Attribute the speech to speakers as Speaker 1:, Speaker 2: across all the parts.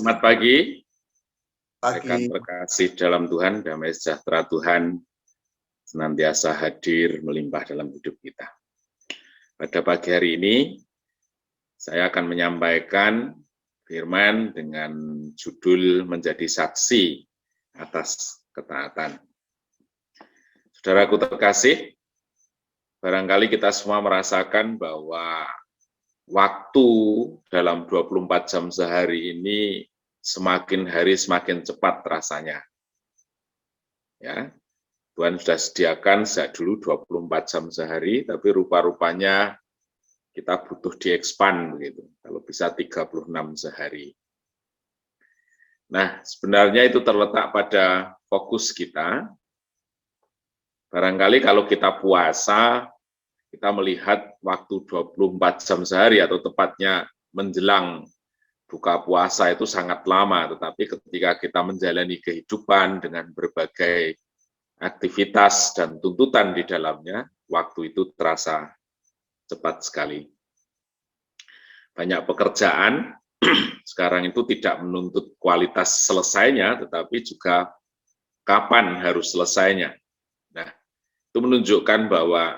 Speaker 1: Selamat pagi,
Speaker 2: Pagi.
Speaker 1: rekan terkasih dalam Tuhan, damai sejahtera Tuhan senantiasa hadir melimpah dalam hidup kita. Pada pagi hari ini, saya akan menyampaikan firman dengan judul menjadi saksi atas ketaatan. Saudaraku terkasih, barangkali kita semua merasakan bahwa waktu dalam 24 jam sehari ini semakin hari semakin cepat rasanya. Ya, Tuhan sudah sediakan sejak dulu 24 jam sehari, tapi rupa-rupanya kita butuh diekspand begitu. Kalau bisa 36 sehari. Nah, sebenarnya itu terletak pada fokus kita. Barangkali kalau kita puasa, kita melihat waktu 24 jam sehari atau tepatnya menjelang buka puasa itu sangat lama, tetapi ketika kita menjalani kehidupan dengan berbagai aktivitas dan tuntutan di dalamnya, waktu itu terasa cepat sekali. Banyak pekerjaan sekarang itu tidak menuntut kualitas selesainya, tetapi juga kapan harus selesainya. Nah, itu menunjukkan bahwa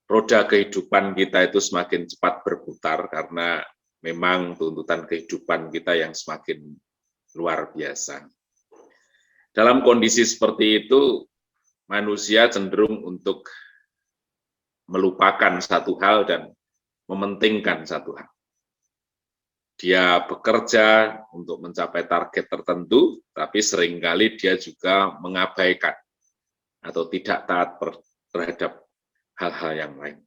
Speaker 1: roda kehidupan kita itu semakin cepat berputar karena memang tuntutan kehidupan kita yang semakin luar biasa. Dalam kondisi seperti itu, manusia cenderung untuk melupakan satu hal dan mementingkan satu hal. Dia bekerja untuk mencapai target tertentu, tapi seringkali dia juga mengabaikan atau tidak taat terhadap hal-hal yang lain.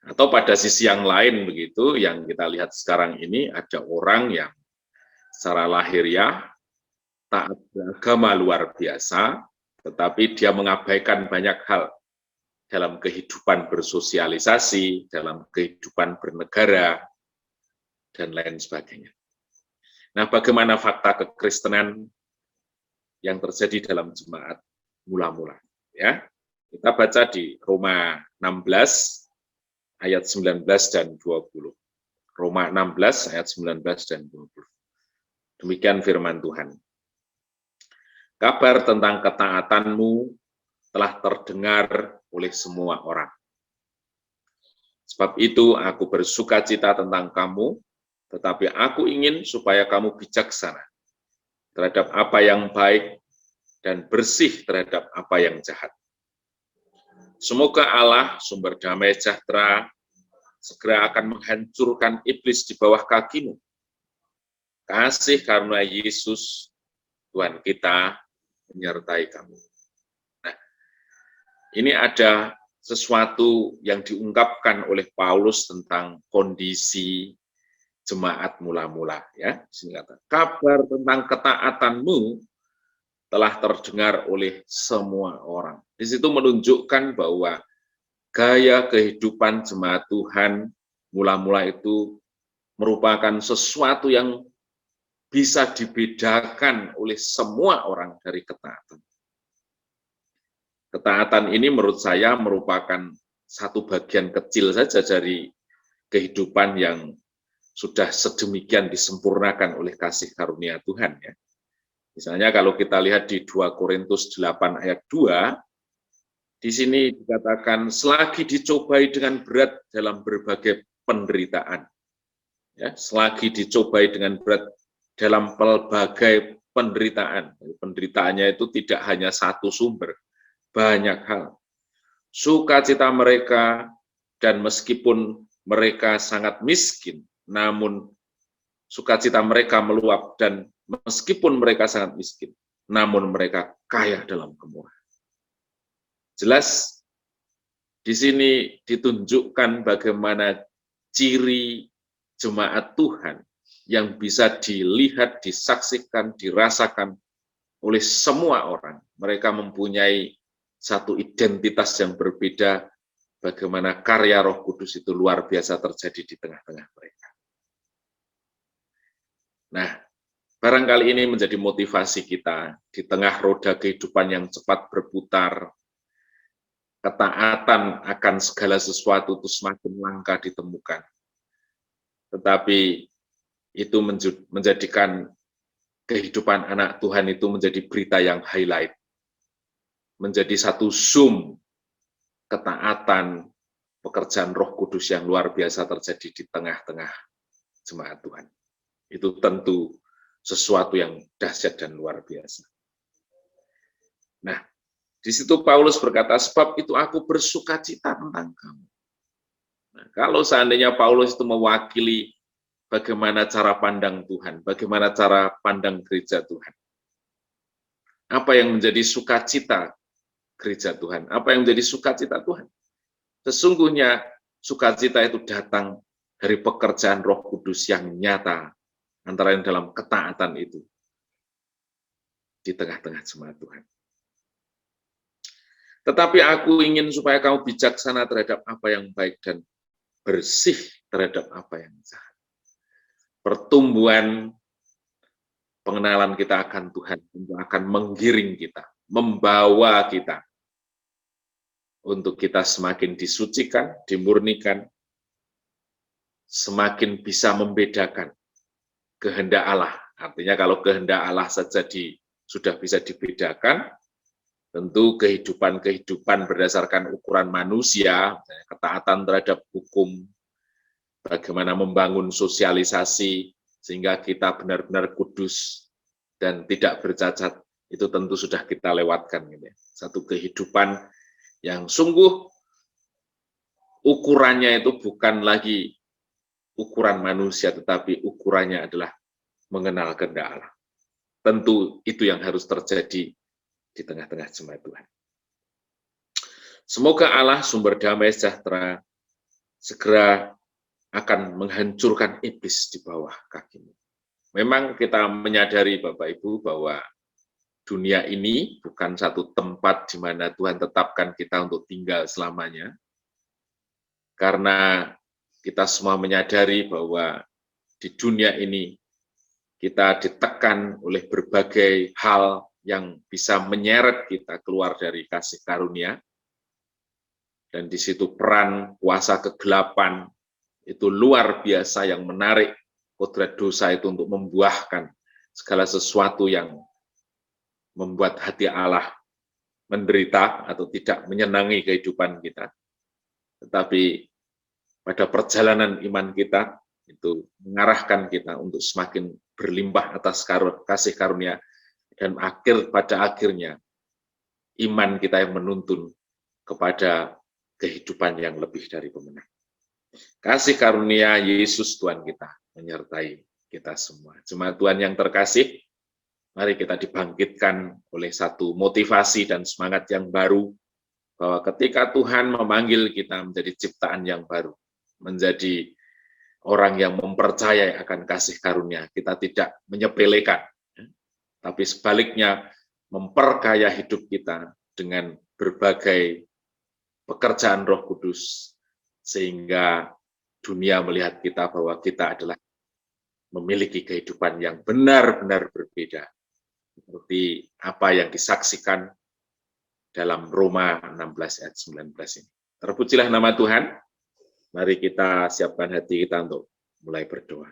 Speaker 1: Atau pada sisi yang lain begitu, yang kita lihat sekarang ini ada orang yang secara lahiriah taat beragama luar biasa, tetapi dia mengabaikan banyak hal dalam kehidupan bersosialisasi, dalam kehidupan bernegara, dan lain sebagainya. Nah, bagaimana fakta kekristenan yang terjadi dalam jemaat mula-mula? Ya, kita baca di Roma 16, ayat 19 dan 20. Roma 16 ayat 19 dan 20. Demikian firman Tuhan. Kabar tentang ketaatanmu telah terdengar oleh semua orang. Sebab itu aku bersukacita tentang kamu, tetapi aku ingin supaya kamu bijaksana terhadap apa yang baik dan bersih terhadap apa yang jahat. Semoga Allah, sumber damai sejahtera, segera akan menghancurkan iblis di bawah kakimu. Kasih karunia Yesus, Tuhan kita, menyertai kamu. Nah, ini ada sesuatu yang diungkapkan oleh Paulus tentang kondisi jemaat mula-mula. Ya, kabar tentang ketaatanmu telah terdengar oleh semua orang. Di situ menunjukkan bahwa gaya kehidupan jemaat Tuhan mula-mula itu merupakan sesuatu yang bisa dibedakan oleh semua orang dari ketaatan. Ketaatan ini menurut saya merupakan satu bagian kecil saja dari kehidupan yang sudah sedemikian disempurnakan oleh kasih karunia Tuhan. Ya. Misalnya kalau kita lihat di 2 Korintus 8 ayat 2, di sini dikatakan selagi dicobai dengan berat dalam berbagai penderitaan. Ya, selagi dicobai dengan berat dalam berbagai penderitaan. Penderitaannya itu tidak hanya satu sumber, banyak hal. Sukacita mereka, dan meskipun mereka sangat miskin, namun sukacita mereka meluap, dan meskipun mereka sangat miskin, namun mereka kaya dalam kemurahan. Jelas di sini ditunjukkan bagaimana ciri jemaat Tuhan yang bisa dilihat, disaksikan, dirasakan oleh semua orang. Mereka mempunyai satu identitas yang berbeda, bagaimana karya Roh Kudus itu luar biasa terjadi di tengah-tengah mereka. Nah, barangkali ini menjadi motivasi kita di tengah roda kehidupan yang cepat berputar. Ketaatan akan segala sesuatu itu semakin langka ditemukan. Tetapi itu menjadikan kehidupan anak Tuhan itu menjadi berita yang highlight, menjadi satu zoom ketaatan pekerjaan Roh Kudus yang luar biasa terjadi di tengah-tengah jemaat Tuhan. Itu tentu sesuatu yang dahsyat dan luar biasa. Nah, di situ Paulus berkata, sebab itu aku bersukacita tentang kamu. Nah, kalau seandainya Paulus itu mewakili bagaimana cara pandang Tuhan, bagaimana cara pandang gereja Tuhan. Apa yang menjadi sukacita gereja Tuhan? Apa yang menjadi sukacita Tuhan? Sesungguhnya sukacita itu datang dari pekerjaan Roh Kudus yang nyata, antara yang dalam ketaatan itu, di tengah-tengah jemaat Tuhan. Tetapi aku ingin supaya kamu bijaksana terhadap apa yang baik dan bersih terhadap apa yang jahat. Pertumbuhan pengenalan kita akan Tuhan akan menggiring kita, membawa kita untuk kita semakin disucikan, dimurnikan, semakin bisa membedakan kehendak Allah. Artinya kalau kehendak Allah saja sudah bisa dibedakan, tentu kehidupan berdasarkan ukuran manusia, ketaatan terhadap hukum, bagaimana membangun sosialisasi sehingga kita benar-benar kudus dan tidak bercacat, itu tentu sudah kita lewatkan. Satu kehidupan yang sungguh ukurannya itu bukan lagi ukuran manusia, tetapi ukurannya adalah mengenal kehendak Allah. Tentu itu yang harus terjadi di tengah-tengah jemaat Tuhan. Semoga Allah sumber damai sejahtera segera akan menghancurkan iblis di bawah kakimu. Memang kita menyadari Bapak Ibu bahwa dunia ini bukan satu tempat di mana Tuhan tetapkan kita untuk tinggal selamanya. Karena kita semua menyadari bahwa di dunia ini kita ditekan oleh berbagai hal yang bisa menyeret kita keluar dari kasih karunia. Dan di situ peran kuasa kegelapan itu luar biasa yang menarik kodrat dosa itu untuk membuahkan segala sesuatu yang membuat hati Allah menderita atau tidak menyenangi kehidupan kita. Tetapi pada perjalanan iman kita itu mengarahkan kita untuk semakin berlimpah atas kasih karunia, dan pada akhirnya iman kita yang menuntun kepada kehidupan yang lebih dari pemenang. Kasih karunia Yesus Tuhan kita menyertai kita semua. Jemaat Tuhan yang terkasih, mari kita dibangkitkan oleh satu motivasi dan semangat yang baru, bahwa ketika Tuhan memanggil kita menjadi ciptaan yang baru, menjadi orang yang mempercayai akan kasih karunia, kita tidak menyepelekan, tapi sebaliknya memperkaya hidup kita dengan berbagai pekerjaan Roh Kudus, sehingga dunia melihat kita bahwa kita adalah memiliki kehidupan yang benar-benar berbeda, seperti apa yang disaksikan dalam Roma 16 ayat 19 ini. Terpujilah nama Tuhan. Mari kita siapkan hati kita untuk mulai berdoa.